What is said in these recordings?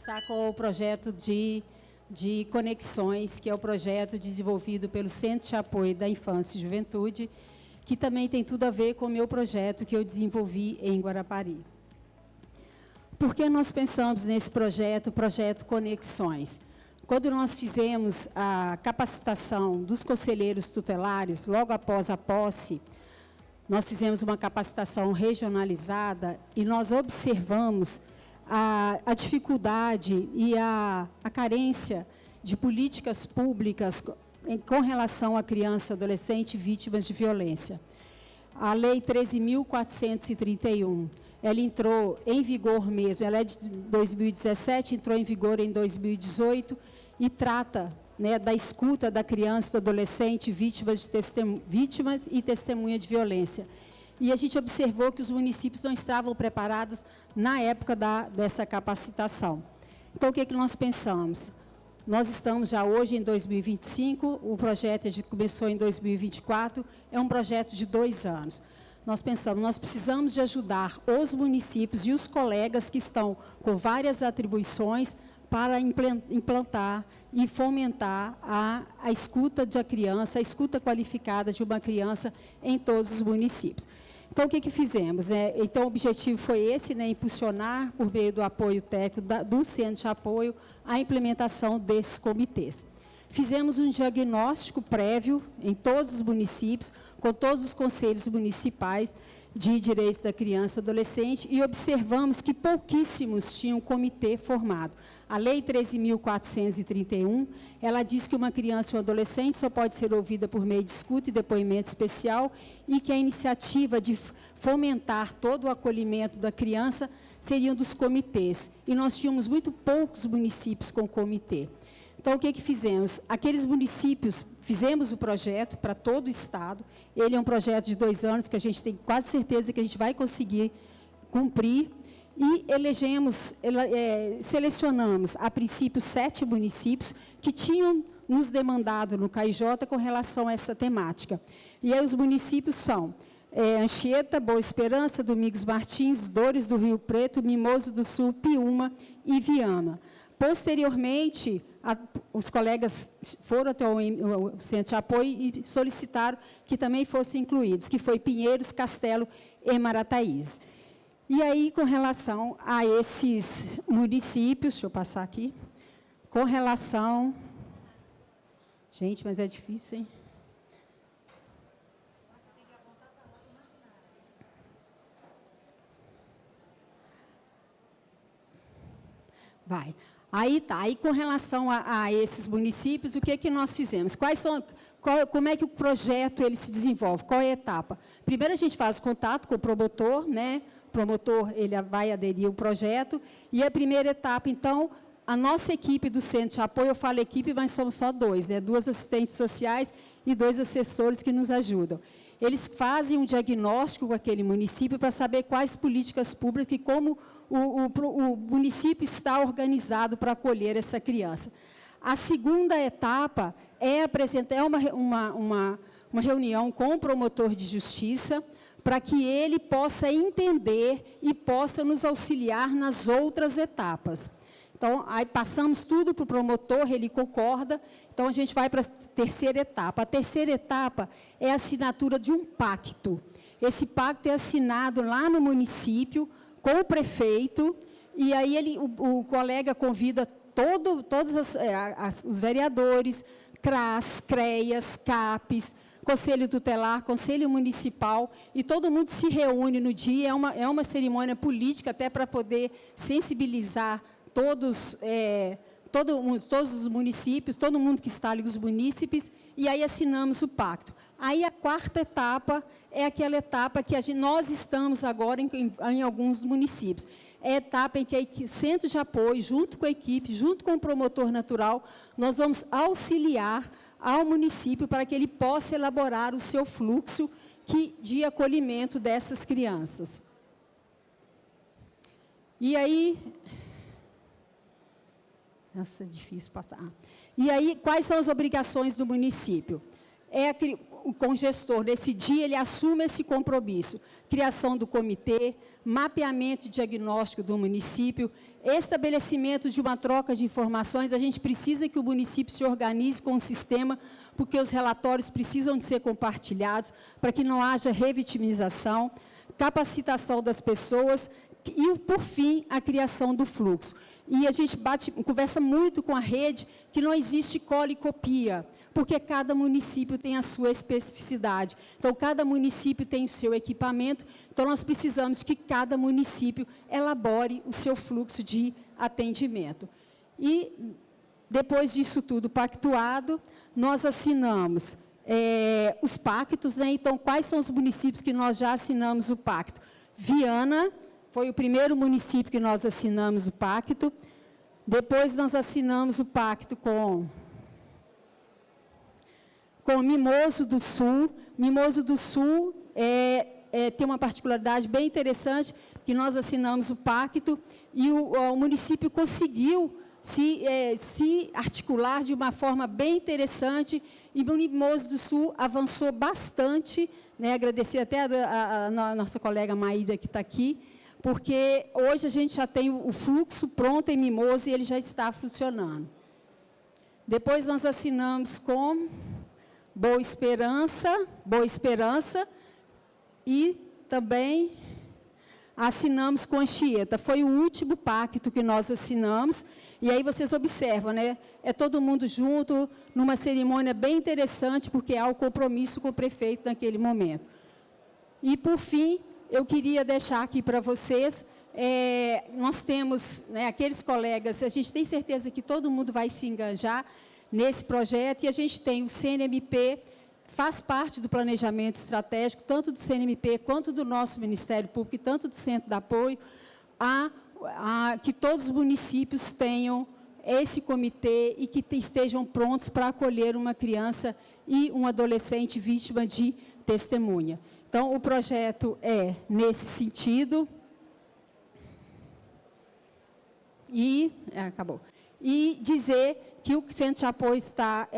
começar com o projeto de conexões, que é o projeto desenvolvido pelo Centro de Apoio da Infância e Juventude, que também tem tudo a ver com o meu projeto que eu desenvolvi em Guarapari. Por que nós pensamos nesse projeto, o projeto Conexões? Quando nós fizemos a capacitação dos conselheiros tutelares, logo após a posse, nós fizemos uma capacitação regionalizada e nós observamos a dificuldade e a carência de políticas públicas com relação à criança e adolescente vítimas de violência. A Lei 13.431, ela entrou em vigor mesmo, ela é de 2017, entrou em vigor em 2018 e trata, né, da escuta da criança e do adolescente vítimas e testemunha de violência. E a gente observou que os municípios não estavam preparados na época dessa capacitação. Então, o que nós pensamos? Nós estamos já hoje em 2025, o projeto começou em 2024, é um projeto de 2 anos. Nós pensamos, nós precisamos de ajudar os municípios e os colegas que estão com várias atribuições para implantar e fomentar a escuta da criança, a escuta qualificada de uma criança em todos os municípios. Então, o que fizemos? Então, o objetivo foi esse, né, impulsionar, por meio do apoio técnico do Centro de Apoio, a implementação desses comitês. Fizemos um diagnóstico prévio em todos os municípios, com todos os conselhos municipais de direitos da criança e adolescente, e observamos que pouquíssimos tinham comitê formado. A Lei 13.431, ela diz que uma criança ou um adolescente só pode ser ouvida por meio de escuta e depoimento especial, e que a iniciativa de fomentar todo o acolhimento da criança seriam dos comitês. E nós tínhamos muito poucos municípios com comitê. Então, o que fizemos? Aqueles municípios, fizemos o projeto para todo o Estado. Ele é um projeto de 2 anos, que a gente tem quase certeza que a gente vai conseguir cumprir. E selecionamos, a princípio, 7 municípios que tinham nos demandado no CAIJ com relação a essa temática. E aí os municípios são Anchieta, Boa Esperança, Domingos Martins, Dores do Rio Preto, Mimoso do Sul, Piúma e Viana. Posteriormente, os colegas foram até o Centro de Apoio e solicitaram que também fossem incluídos, que foi Pinheiros, Castelo e Marataízes. E aí, com relação a esses municípios, deixa eu passar aqui, com relação... Gente, mas é difícil, hein? Vai. Aí tá. Aí, com relação a esses municípios, o que nós fizemos? Como é que o projeto ele se desenvolve? Qual é a etapa? Primeiro, a gente faz o contato com o promotor, né? O promotor ele vai aderir ao projeto. E a primeira etapa, então, a nossa equipe do Centro de Apoio, eu falo equipe, mas somos só 2, né? 2 assistentes sociais e 2 assessores que nos ajudam. Eles fazem um diagnóstico com aquele município para saber quais políticas públicas e como o município está organizado para acolher essa criança. A segunda etapa é uma reunião com o promotor de justiça para que ele possa entender e possa nos auxiliar nas outras etapas. Então, aí passamos tudo para o promotor, ele concorda, então a gente vai para a terceira etapa. A terceira etapa é a assinatura de um pacto. Esse pacto é assinado lá no município, com o prefeito, e aí o colega convida todos os vereadores, CRAS, CREAS, CAPES, Conselho Tutelar, Conselho Municipal, e todo mundo se reúne no dia, é uma cerimônia política, até para poder sensibilizar todos os municípios, todo mundo que está ali, os munícipes, e aí assinamos o pacto. Aí a quarta etapa é aquela etapa que nós estamos agora em alguns municípios. É a etapa em que o Centro de Apoio, junto com a equipe, junto com o promotor natural, nós vamos auxiliar ao município para que ele possa elaborar o seu fluxo de acolhimento dessas crianças. E aí... Nossa, é difícil passar. E aí, quais são as obrigações do município? Com o gestor, nesse dia, ele assume esse compromisso criação do comitê, mapeamento e diagnóstico do município, estabelecimento de uma troca de informações. A gente precisa que o município se organize com um sistema, porque os relatórios precisam de ser compartilhados, para que não haja revitimização, capacitação das pessoas e, por fim, a criação do fluxo. E a gente conversa muito com a rede que não existe cola e copia, porque cada município tem a sua especificidade. Então, cada município tem o seu equipamento, então nós precisamos que cada município elabore o seu fluxo de atendimento. E, depois disso tudo pactuado, nós assinamos os pactos, né? Então, quais são os municípios que nós já assinamos o pacto? Viana foi o primeiro município que nós assinamos o pacto. Depois, nós assinamos o pacto com Mimoso do Sul. Mimoso do Sul tem uma particularidade bem interessante, que nós assinamos o pacto e o município conseguiu se articular de uma forma bem interessante, e o Mimoso do Sul avançou bastante, né? Agradecer até a nossa colega Maída, que está aqui, porque hoje a gente já tem o fluxo pronto em Mimoso e ele já está funcionando. Depois nós assinamos com Boa Esperança, e também assinamos com Anchieta. Foi o último pacto que nós assinamos, e aí vocês observam, né? É todo mundo junto, numa cerimônia bem interessante, porque há o compromisso com o prefeito naquele momento. E, por fim, eu queria deixar aqui para vocês, nós temos, né, aqueles colegas, a gente tem certeza que todo mundo vai se engajar nesse projeto, e a gente tem o CNMP, faz parte do planejamento estratégico, tanto do CNMP quanto do nosso Ministério Público, e tanto do Centro de Apoio, que todos os municípios tenham esse comitê e que estejam prontos para acolher uma criança e um adolescente vítima de testemunha. Então, o projeto é nesse sentido. Acabou. E dizer que o Centro de Apoio está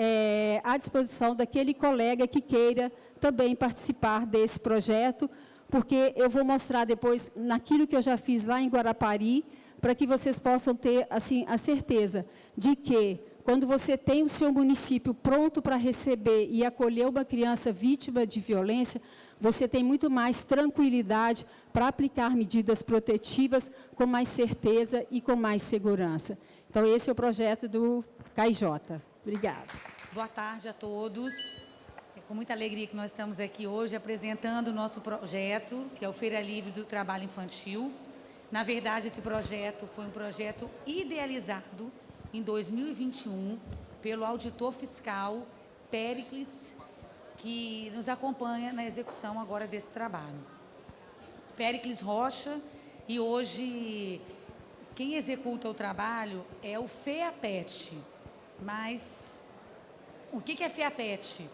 à disposição daquele colega que queira também participar desse projeto, porque eu vou mostrar depois naquilo que eu já fiz lá em Guarapari, para que vocês possam ter assim, a certeza de que, quando você tem o seu município pronto para receber e acolher uma criança vítima de violência, você tem muito mais tranquilidade para aplicar medidas protetivas com mais certeza e com mais segurança. Então, esse é o projeto do CAIJ. Obrigada. Boa tarde a todos. É com muita alegria que nós estamos aqui hoje apresentando o nosso projeto, que é o Feira Livre do Trabalho Infantil. Na verdade, esse projeto foi um projeto idealizado em 2021 pelo auditor fiscal Péricles, que nos acompanha na execução agora desse trabalho. Péricles Rocha, e hoje quem executa o trabalho é o FEAPET. Mas o que é FEAPET?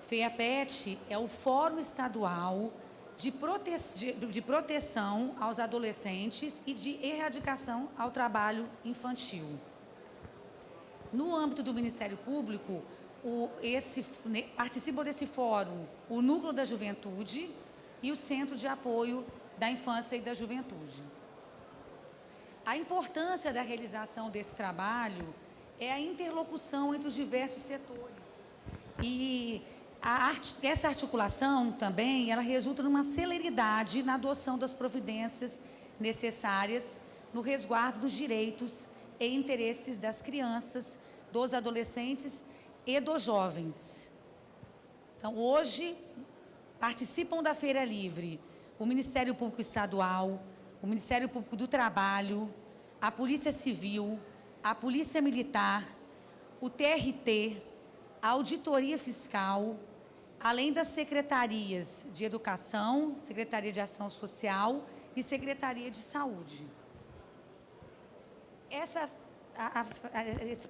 FEAPET é o Fórum Estadual de proteção aos adolescentes e de erradicação ao trabalho infantil. No âmbito do Ministério Público, participam desse fórum o Núcleo da Juventude e o Centro de Apoio da Infância e da Juventude. A importância da realização desse trabalho é a interlocução entre os diversos setores. E essa articulação também, ela resulta numa celeridade na adoção das providências necessárias no resguardo dos direitos e interesses das crianças, dos adolescentes e dos jovens. Então, hoje, participam da Feira Livre o Ministério Público Estadual, o Ministério Público do Trabalho, a Polícia Civil, a Polícia Militar, o TRT, a Auditoria Fiscal, além das secretarias de Educação, Secretaria de Ação Social e Secretaria de Saúde.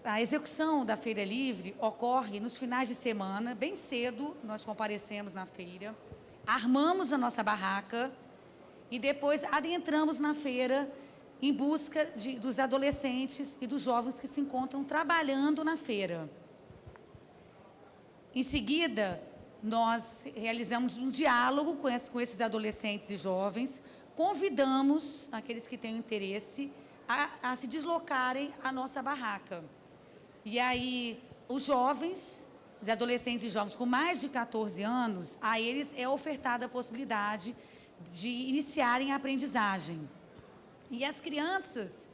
A execução da Feira Livre ocorre nos finais de semana, bem cedo, nós comparecemos na feira, armamos a nossa barraca e depois adentramos na feira em busca dos adolescentes e dos jovens que se encontram trabalhando na feira. Em seguida, nós realizamos um diálogo com esses adolescentes e jovens, convidamos aqueles que têm interesse a se deslocarem à nossa barraca. E aí, os jovens, os adolescentes e jovens com mais de 14 anos, a eles é ofertada a possibilidade de iniciarem a aprendizagem. E as crianças,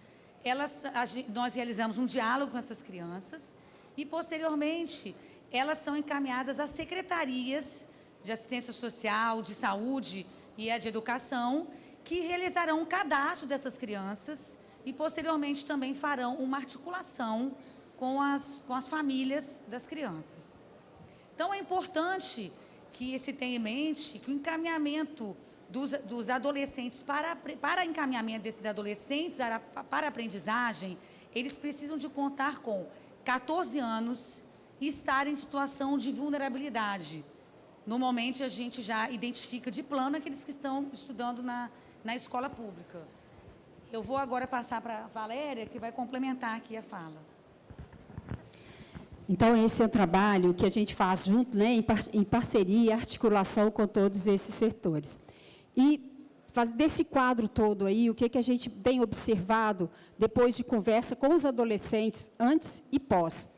nós realizamos um diálogo com essas crianças e, posteriormente, elas são encaminhadas às secretarias de assistência social, de saúde e de educação, que realizarão um cadastro dessas crianças e, posteriormente, também farão uma articulação com as famílias das crianças. Então, é importante que se tenha em mente que o encaminhamento dos adolescentes para encaminhamento desses adolescentes para a aprendizagem, eles precisam de contar com 14 anos e estar em situação de vulnerabilidade. Normalmente, a gente já identifica de plano aqueles que estão estudando na escola pública. Eu vou agora passar para a Valéria, que vai complementar aqui a fala. Então, esse é o trabalho que a gente faz junto, né, em parceria, articulação com todos esses setores. E desse quadro todo aí, o que a gente tem observado depois de conversa com os adolescentes, antes e pós.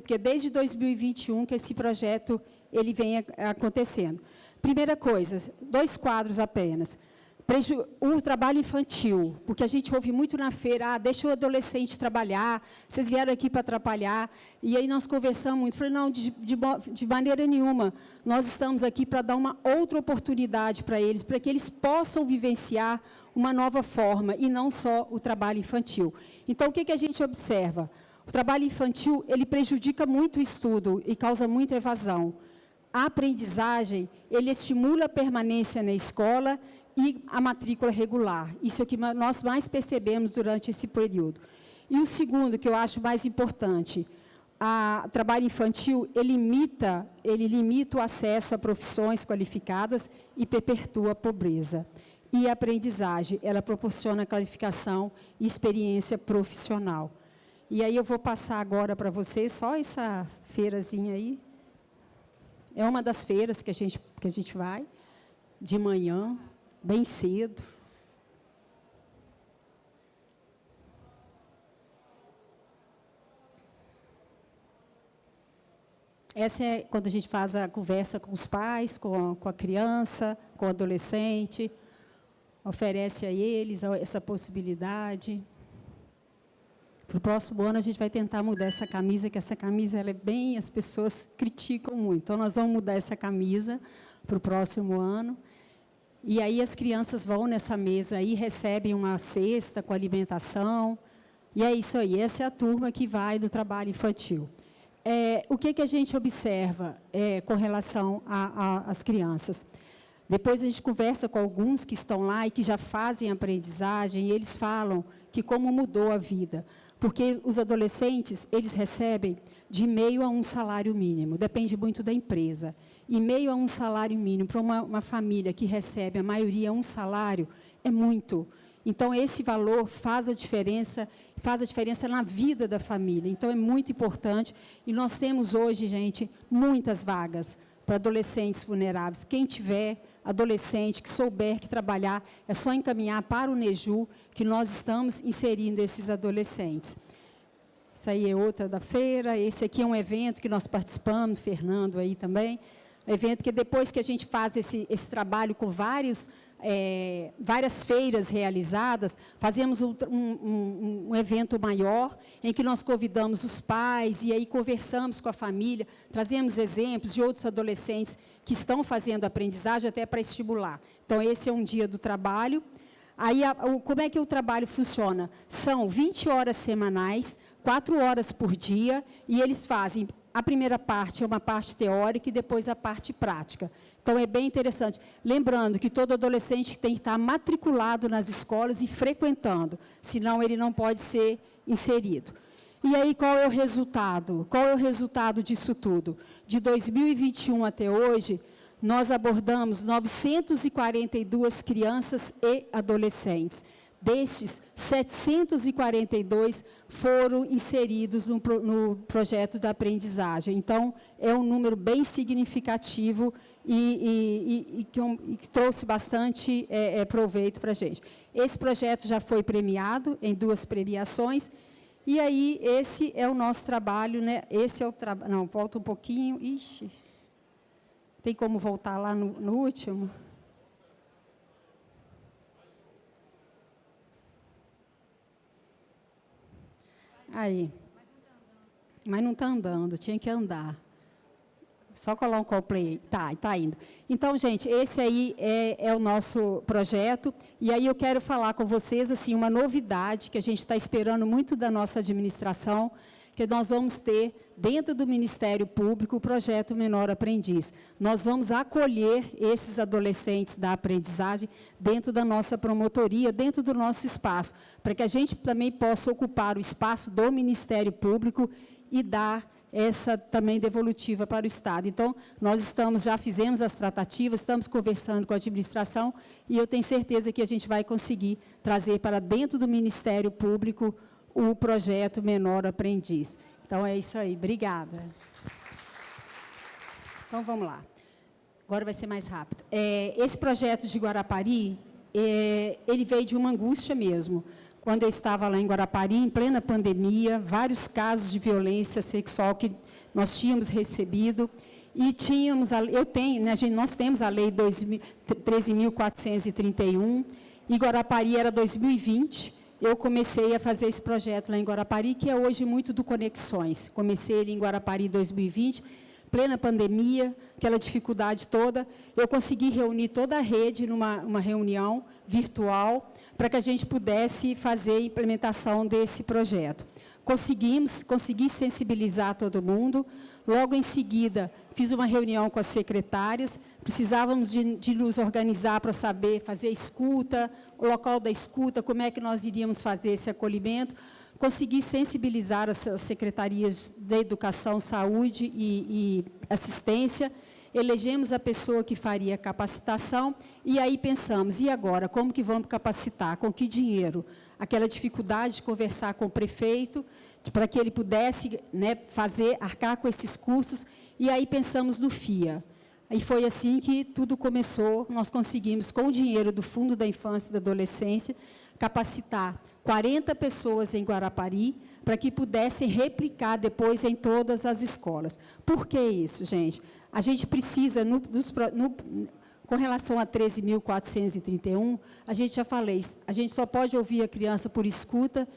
Porque desde 2021 que esse projeto ele vem acontecendo. Primeira coisa, 2 quadros apenas. O trabalho infantil, porque a gente ouve muito na feira, deixa o adolescente trabalhar, vocês vieram aqui para atrapalhar, e aí nós conversamos muito, falei, não, de maneira nenhuma, nós estamos aqui para dar uma outra oportunidade para eles, para que eles possam vivenciar uma nova forma, e não só o trabalho infantil. Então, o que a gente observa? O trabalho infantil, ele prejudica muito o estudo e causa muita evasão. A aprendizagem, ele estimula a permanência na escola e a matrícula regular. Isso é o que nós mais percebemos durante esse período. E o segundo, que eu acho mais importante, o trabalho infantil, ele limita o acesso a profissões qualificadas e perpetua a pobreza. E a aprendizagem, ela proporciona qualificação e experiência profissional. E aí eu vou passar agora para vocês só essa feirazinha aí. É uma das feiras que a gente vai, de manhã, bem cedo. Essa é quando a gente faz a conversa com os pais, com a criança, com o adolescente, oferece a eles essa possibilidade. Para o próximo ano, a gente vai tentar mudar essa camisa, que essa camisa ela é bem... As pessoas criticam muito. Então, nós vamos mudar essa camisa para o próximo ano. E aí, as crianças vão nessa mesa aí, recebem uma cesta com alimentação. E é isso aí. Essa é a turma que vai do trabalho infantil. O que a gente observa com relação às crianças? Depois, a gente conversa com alguns que estão lá e que já fazem aprendizagem, e eles falam que como mudou a vida. Porque os adolescentes, eles recebem de meio a um salário mínimo, depende muito da empresa. E meio a um salário mínimo, para uma família que recebe, a maioria, um salário, é muito. Então, esse valor faz a diferença na vida da família. Então, é muito importante. E nós temos hoje, gente, muitas vagas para adolescentes vulneráveis. Quem tiver adolescente que souber que trabalhar, é só encaminhar para o NEJU, que nós estamos inserindo esses adolescentes. Isso aí é outra da feira. Esse aqui é um evento que nós participamos, Fernando aí também. Evento que depois que a gente faz esse trabalho com várias feiras realizadas, fazemos um evento maior, em que nós convidamos os pais, e aí conversamos com a família, trazemos exemplos de outros adolescentes que estão fazendo aprendizagem até para estimular. Então, esse é um dia do trabalho. Aí, como é que o trabalho funciona? São 20 horas semanais, 4 horas por dia, e eles fazem... A primeira parte é uma parte teórica e depois a parte prática. Então, é bem interessante. Lembrando que todo adolescente tem que estar matriculado nas escolas e frequentando, senão ele não pode ser inserido. E aí, qual é o resultado? Qual é o resultado disso tudo? De 2021 até hoje, nós abordamos 942 crianças e adolescentes. Destes, 742 foram inseridos no projeto da aprendizagem. Então, é um número bem significativo e que trouxe bastante proveito para a gente. Esse projeto já foi premiado em 2 premiações, e aí esse é o nosso trabalho, né? Esse é o trabalho. Não, volta um pouquinho. Ixi, tem como voltar lá no último? Aí. Mas não está andando, tinha que andar. Só colocar o play. Tá indo. Então, gente, esse aí é o nosso projeto. E aí eu quero falar com vocês assim, uma novidade que a gente está esperando muito da nossa administração, que nós vamos ter, dentro do Ministério Público, o projeto Menor Aprendiz. Nós vamos acolher esses adolescentes da aprendizagem dentro da nossa promotoria, dentro do nosso espaço, para que a gente também possa ocupar o espaço do Ministério Público e dar essa também devolutiva para o Estado. Então, nós já fizemos as tratativas, estamos conversando com a administração, e eu tenho certeza que a gente vai conseguir trazer para dentro do Ministério Público o projeto Menor Aprendiz. Então, é isso aí. Obrigada. Então, vamos lá. Agora vai ser mais rápido. Esse projeto de Guarapari, ele veio de uma angústia mesmo. Quando eu estava lá em Guarapari, em plena pandemia, vários casos de violência sexual que nós tínhamos recebido, e tínhamos, nós temos a Lei 13.431, e Guarapari era 2020, eu comecei a fazer esse projeto lá em Guarapari, que é hoje muito do Conexões. Comecei ele em Guarapari em 2020, plena pandemia, aquela dificuldade toda, eu consegui reunir toda a rede numa reunião virtual, para que a gente pudesse fazer a implementação desse projeto. Consegui sensibilizar todo mundo. Logo em seguida, fiz uma reunião com as secretárias, precisávamos de nos organizar para saber fazer a escuta, o local da escuta, como é que nós iríamos fazer esse acolhimento. Consegui sensibilizar as secretarias de Educação, Saúde e Assistência, elegemos a pessoa que faria a capacitação, e aí pensamos, e agora, como que vamos capacitar? Com que dinheiro? Aquela dificuldade de conversar com o prefeito, para que ele pudesse, né, arcar com esses cursos, e aí pensamos no FIA. E foi assim que tudo começou, nós conseguimos, com o dinheiro do Fundo da Infância e da Adolescência, capacitar 40 pessoas em Guarapari, para que pudessem replicar depois em todas as escolas. Por que isso, gente? A gente precisa, com relação a 13.431, a gente já falei, a gente só pode ouvir a criança por escuta,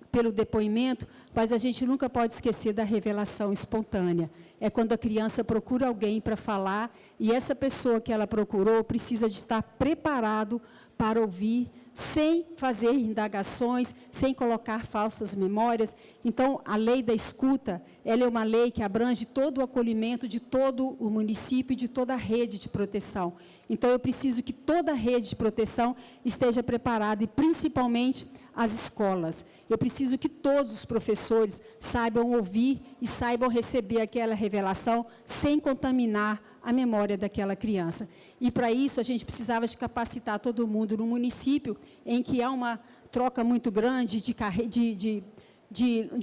pelo depoimento, mas a gente nunca pode esquecer da revelação espontânea. É quando a criança procura alguém para falar, e essa pessoa que ela procurou precisa de estar preparado para ouvir, sem fazer indagações, sem colocar falsas memórias. Então, a lei da escuta, ela é uma lei que abrange todo o acolhimento de todo o município e de toda a rede de proteção. Então, eu preciso que toda a rede de proteção esteja preparada, e principalmente as escolas. Eu preciso que todos os professores saibam ouvir e saibam receber aquela revelação sem contaminar a memória daquela criança. E, para isso, a gente precisava de capacitar todo mundo no município, em que há uma troca muito grande de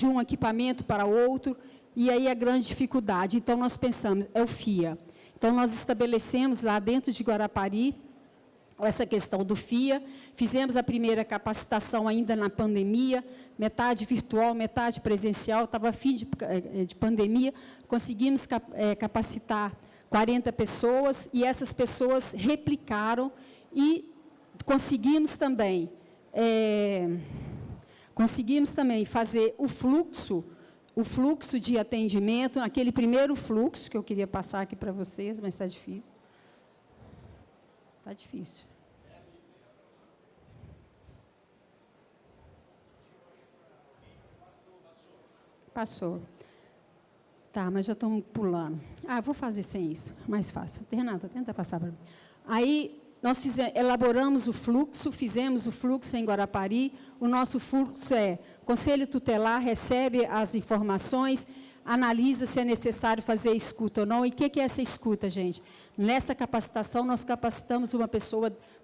um equipamento para outro, e aí a grande dificuldade. Então, nós pensamos, é o FIA. Então, nós estabelecemos lá dentro de Guarapari essa questão do FIA, fizemos a primeira capacitação ainda na pandemia, metade virtual, metade presencial, estava a fim de pandemia, conseguimos capacitar 40 pessoas, e essas pessoas replicaram, e conseguimos também fazer o fluxo de atendimento, aquele primeiro fluxo que eu queria passar aqui para vocês, mas está difícil. Está difícil. Passou. Tá, mas já estamos pulando. Vou fazer sem isso, mais fácil. Renata, tenta passar para mim. Aí, nós elaboramos o fluxo, fizemos o fluxo em Guarapari. O nosso fluxo Conselho Tutelar recebe as informações, analisa se é necessário fazer escuta ou não. E o que é essa escuta, gente? Nessa capacitação, nós capacitamos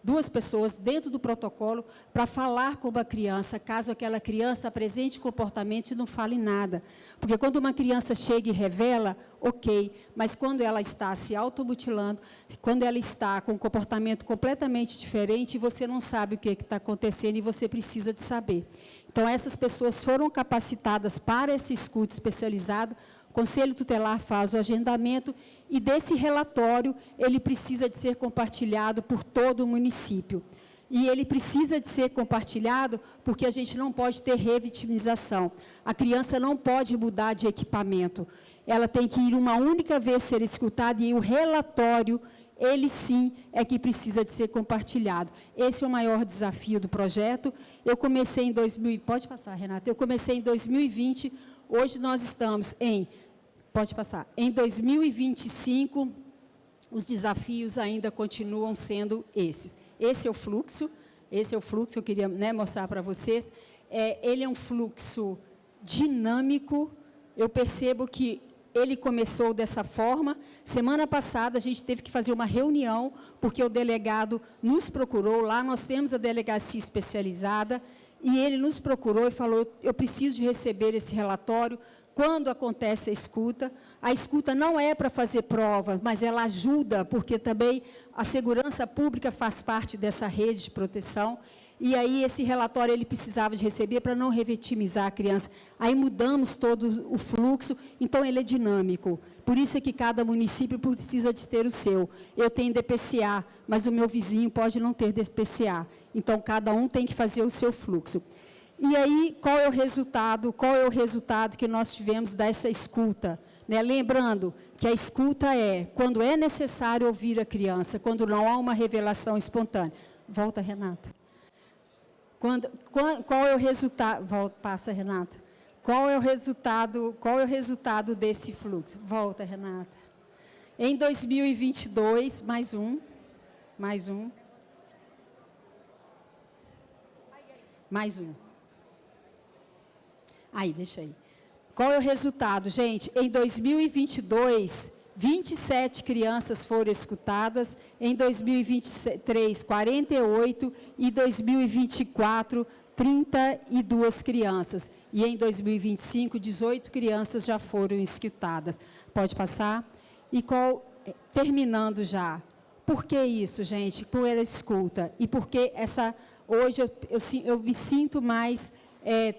duas pessoas dentro do protocolo para falar com uma criança, caso aquela criança apresente comportamento e não fale nada. Porque quando uma criança chega e revela, ok, mas quando ela está se automutilando, quando ela está com um comportamento completamente diferente, você não sabe o que está acontecendo e você precisa de saber. Então, essas pessoas foram capacitadas para esse escuta especializado. O Conselho Tutelar faz o agendamento e desse relatório ele precisa de ser compartilhado por todo o município. E ele precisa de ser compartilhado porque a gente não pode ter revitimização. A criança não pode mudar de equipamento. Ela tem que ir uma única vez ser escutada e o relatório, ele sim, é que precisa de ser compartilhado. Esse é o maior desafio do projeto. Eu comecei em 2000... Pode passar, Renata. Eu comecei em 2020, hoje nós estamos em... Pode passar. Em 2025, os desafios ainda continuam sendo esses. Esse é o fluxo que eu queria, né, mostrar para vocês. Ele é um fluxo dinâmico. Eu percebo que ele começou dessa forma. Semana passada, a gente teve que fazer uma reunião, porque o delegado nos procurou. Lá nós temos a delegacia especializada, e ele nos procurou e falou, eu preciso de receber esse relatório. Quando acontece a escuta não é para fazer provas, mas ela ajuda, porque também a segurança pública faz parte dessa rede de proteção. E aí, esse relatório ele precisava de receber para não revitimizar a criança. Aí mudamos todo o fluxo, então ele é dinâmico. Por isso é que cada município precisa de ter o seu. Eu tenho DPCA, mas o meu vizinho pode não ter DPCA. Então, cada um tem que fazer o seu fluxo. E aí, qual é o resultado? Qual é o resultado que nós tivemos dessa escuta? Né? Lembrando que a escuta é quando é necessário ouvir a criança, quando não há uma revelação espontânea. Volta, Renata. Qual é o resultado? Passa, Renata. Qual é o resultado desse fluxo? Volta, Renata. Em 2022, mais um. Aí, deixa aí. Qual é o resultado, gente? Em 2022, 27 crianças foram escutadas, em 2023, 48, e 2024, 32 crianças. E em 2025, 18 crianças já foram escutadas. Pode passar? E terminando já, por que isso, gente? Por ela escuta. E porque hoje eu me sinto mais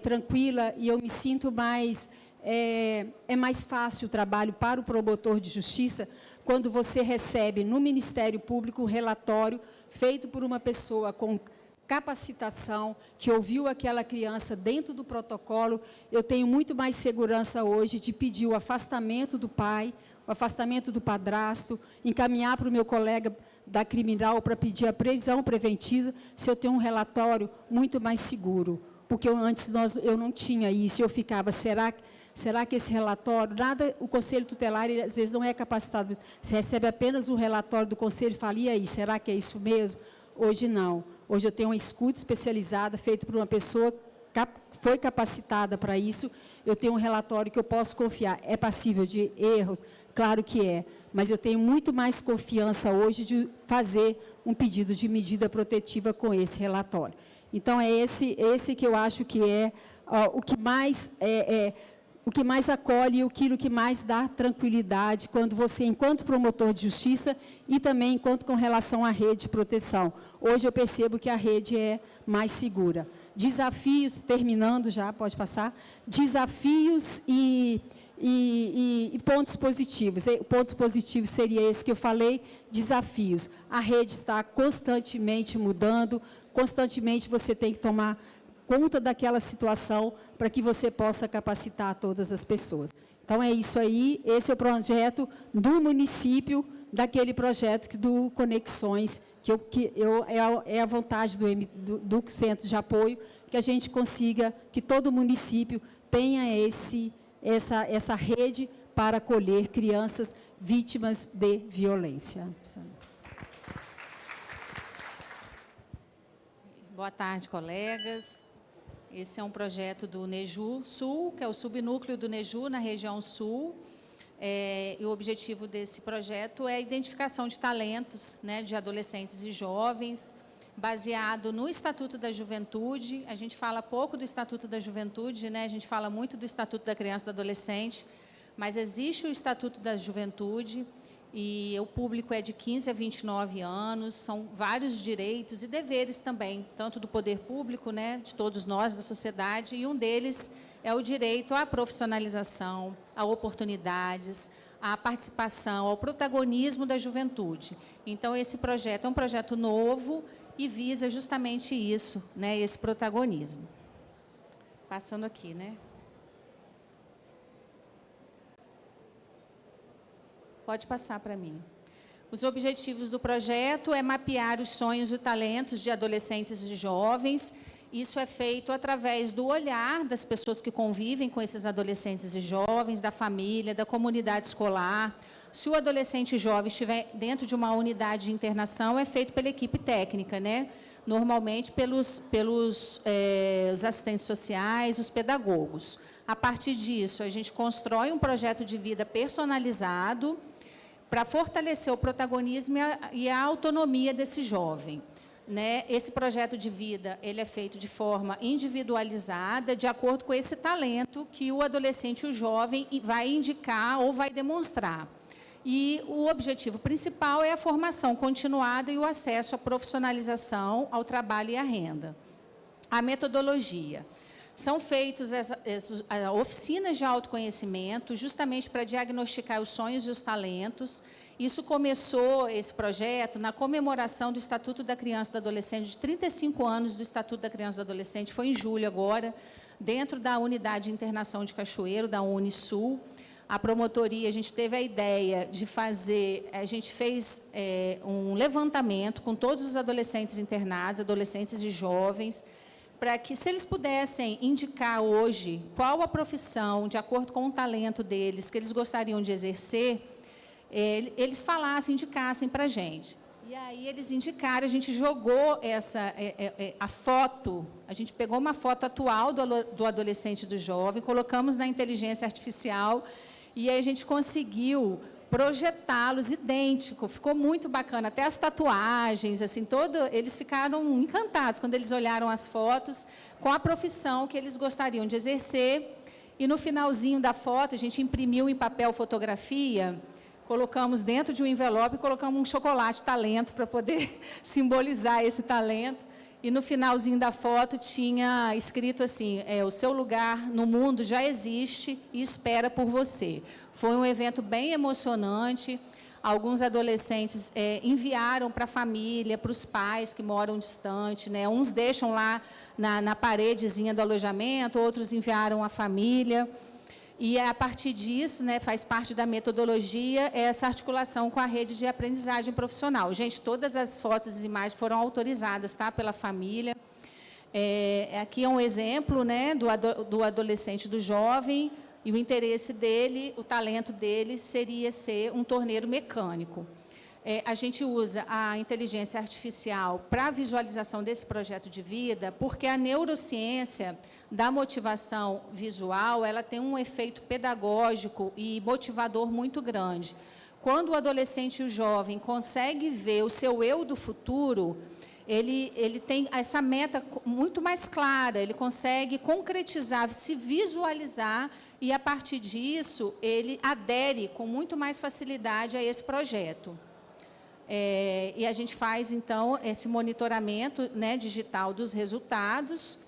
tranquila e eu me sinto mais... É mais fácil o trabalho para o promotor de justiça quando você recebe no Ministério Público um relatório feito por uma pessoa com capacitação, que ouviu aquela criança dentro do protocolo. Eu tenho muito mais segurança hoje de pedir o afastamento do pai, o afastamento do padrasto, encaminhar para o meu colega da criminal para pedir a prisão preventiva, se eu tenho um relatório muito mais seguro. Porque antes eu não tinha isso, eu ficava, será que esse relatório, o Conselho Tutelar, ele, às vezes, não é capacitado, você recebe apenas o relatório do Conselho e fala, e aí, será que é isso mesmo? Hoje não. Hoje eu tenho uma escuta especializada, feita por uma pessoa que foi capacitada para isso, eu tenho um relatório que eu posso confiar. É passível de erros? Claro que é, mas eu tenho muito mais confiança hoje de fazer um pedido de medida protetiva com esse relatório. Então, é esse que eu acho que é o que mais acolhe e aquilo que mais dá tranquilidade quando você, enquanto promotor de justiça, e também enquanto com relação à rede de proteção. Hoje eu percebo que a rede é mais segura. Desafios, terminando já, pode passar, desafios e pontos positivos. Pontos positivos seria esse que eu falei, desafios. A rede está constantemente mudando, constantemente você tem que tomar conta daquela situação para que você possa capacitar todas as pessoas. Então, é isso aí, esse é o projeto do município, daquele projeto do Conexões, é a vontade do Centro de Apoio, que a gente consiga, que todo município tenha essa rede para acolher crianças vítimas de violência. Boa tarde, colegas. Esse é um projeto do NEJU Sul, que é o subnúcleo do NEJU na região sul. E o objetivo desse projeto é a identificação de talentos, né, de adolescentes e jovens, baseado no Estatuto da Juventude. A gente fala pouco do Estatuto da Juventude, né, a gente fala muito do Estatuto da Criança e do Adolescente, mas existe o Estatuto da Juventude, e o público é de 15 a 29 anos, são vários direitos e deveres também, tanto do poder público, né, de todos nós, da sociedade, e um deles é o direito à profissionalização, a oportunidades, à participação, ao protagonismo da juventude. Então, esse projeto é um projeto novo e visa justamente isso, né, esse protagonismo. Passando aqui, né? Pode passar para mim. Os objetivos do projeto é mapear os sonhos e talentos de adolescentes e jovens. Isso é feito através do olhar das pessoas que convivem com esses adolescentes e jovens, da família, da comunidade escolar. Se o adolescente jovem estiver dentro de uma unidade de internação, é feito pela equipe técnica, né? Normalmente pelos os assistentes sociais, os pedagogos. A partir disso, a gente constrói um projeto de vida personalizado para fortalecer o protagonismo e a autonomia desse jovem. Né? Esse projeto de vida ele é feito de forma individualizada, de acordo com esse talento que o adolescente e o jovem vai indicar ou vai demonstrar. E o objetivo principal é a formação continuada e o acesso à profissionalização, ao trabalho e à renda. A metodologia. São feitas oficinas de autoconhecimento, justamente para diagnosticar os sonhos e os talentos. Isso começou, esse projeto, na comemoração do Estatuto da Criança e do Adolescente, de 35 anos do Estatuto da Criança e do Adolescente, foi em julho agora, dentro da Unidade de Internação de Cachoeiro, da Unisul. A promotoria, a gente teve a ideia de fazer, a gente fez um levantamento com todos os adolescentes internados, adolescentes e jovens, para que, se eles pudessem indicar hoje qual a profissão, de acordo com o talento deles, que eles gostariam de exercer, eles falassem, indicassem para a gente. E aí eles indicaram, a gente jogou a foto, a gente pegou uma foto atual do adolescente e do jovem, colocamos na inteligência artificial, e aí a gente conseguiu projetá-los idêntico, ficou muito bacana, até as tatuagens, assim, eles ficaram encantados quando eles olharam as fotos com a profissão que eles gostariam de exercer, e no finalzinho da foto, a gente imprimiu em papel fotografia, colocamos dentro de um envelope, colocamos um chocolate talento para poder simbolizar esse talento, e no finalzinho da foto tinha escrito assim, o seu lugar no mundo já existe e espera por você. Foi um evento bem emocionante, alguns adolescentes enviaram para a família, para os pais que moram distante, né? Uns deixam lá na paredezinha do alojamento, outros enviaram à família. E, a partir disso, né, faz parte da metodologia essa articulação com a rede de aprendizagem profissional. Gente, todas as fotos e imagens foram autorizadas, tá, pela família. Aqui é um exemplo, né, do adolescente, do jovem, e o interesse dele, o talento dele seria ser um torneiro mecânico. A gente usa a inteligência artificial para a visualização desse projeto de vida, porque a neurociência da motivação visual, ela tem um efeito pedagógico e motivador muito grande. Quando o adolescente e o jovem consegue ver o seu eu do futuro, ele tem essa meta muito mais clara, ele consegue concretizar, se visualizar, e, a partir disso, ele adere com muito mais facilidade a esse projeto. E a gente faz, então, esse monitoramento, né, digital dos resultados.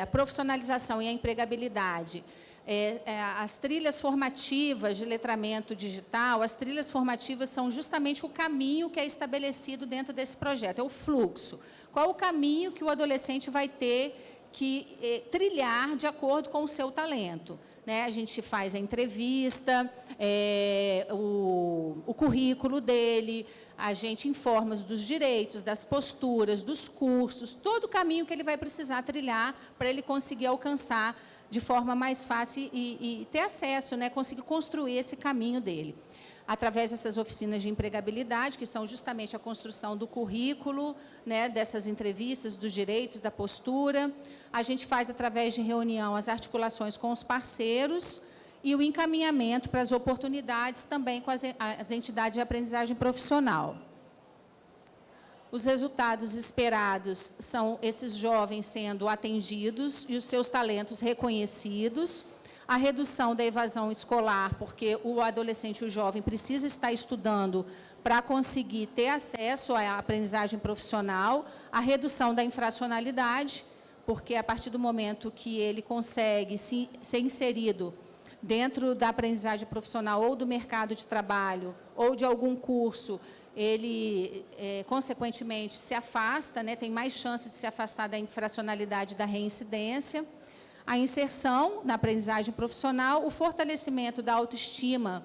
A profissionalização e a empregabilidade. As trilhas formativas de letramento digital, as trilhas formativas são justamente o caminho que é estabelecido dentro desse projeto, é o fluxo. Qual o caminho que o adolescente vai ter que trilhar de acordo com o seu talento? Né? A gente faz a entrevista, o currículo dele, a gente informa dos direitos, das posturas, dos cursos, todo o caminho que ele vai precisar trilhar para ele conseguir alcançar de forma mais fácil e ter acesso, né? Conseguir construir esse caminho dele. através dessas oficinas de empregabilidade, que são justamente a construção do currículo, né, dessas entrevistas, dos direitos, da postura. A gente faz, através de reunião, as articulações com os parceiros e o encaminhamento para as oportunidades também com as entidades de aprendizagem profissional. Os resultados esperados são esses jovens sendo atendidos e os seus talentos reconhecidos, a redução da evasão escolar, porque o adolescente e o jovem precisa estar estudando para conseguir ter acesso à aprendizagem profissional, a redução da infracionalidade, porque a partir do momento que ele consegue ser inserido dentro da aprendizagem profissional ou do mercado de trabalho ou de algum curso, ele, consequentemente, se afasta, né, tem mais chance de se afastar da infracionalidade e da reincidência. A inserção na aprendizagem profissional, o fortalecimento da autoestima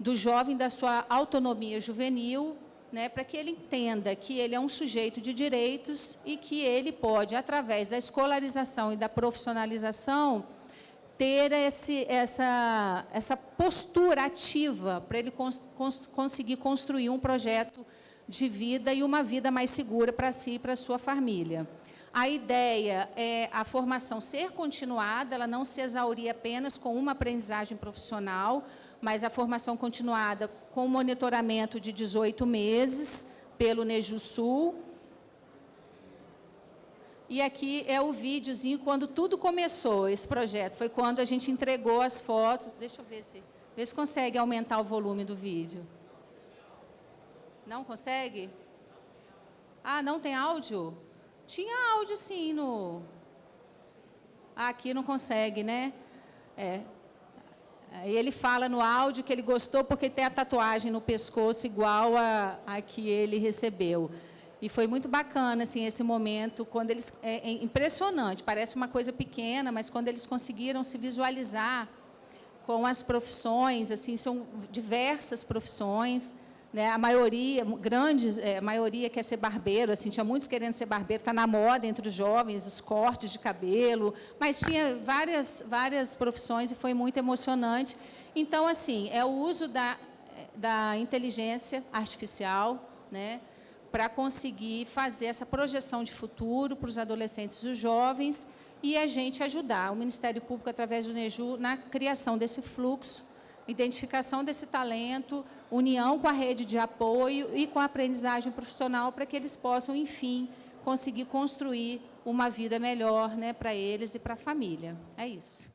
do jovem, da sua autonomia juvenil, né, para que ele entenda que ele é um sujeito de direitos e que ele pode, através da escolarização e da profissionalização, ter essa postura ativa para ele conseguir construir um projeto de vida e uma vida mais segura para si e para a sua família. A ideia é a formação ser continuada, ela não se exaurir apenas com uma aprendizagem profissional, mas a formação continuada com monitoramento de 18 meses pelo NEJUSul. E aqui é o videozinho quando tudo começou, esse projeto. Foi quando a gente entregou as fotos. Deixa eu ver se consegue aumentar o volume do vídeo. Não consegue? Ah, não tem áudio? Tinha áudio, sim, no... Aqui não consegue, né? Aí ele fala no áudio que ele gostou porque tem a tatuagem no pescoço igual a que ele recebeu. E foi muito bacana, assim, esse momento, quando eles... É impressionante, parece uma coisa pequena, mas quando eles conseguiram se visualizar com as profissões, assim, são diversas profissões, né? A maioria, a maioria quer ser barbeiro, assim, tinha muitos querendo ser barbeiro, está na moda entre os jovens, os cortes de cabelo, mas tinha várias profissões e foi muito emocionante. Então, assim, é o uso da inteligência artificial, né, para conseguir fazer essa projeção de futuro para os adolescentes e os jovens e a gente ajudar, o Ministério Público, através do NEJU, na criação desse fluxo, identificação desse talento, união com a rede de apoio e com a aprendizagem profissional para que eles possam, enfim, conseguir construir uma vida melhor, né, para eles e para a família. É isso.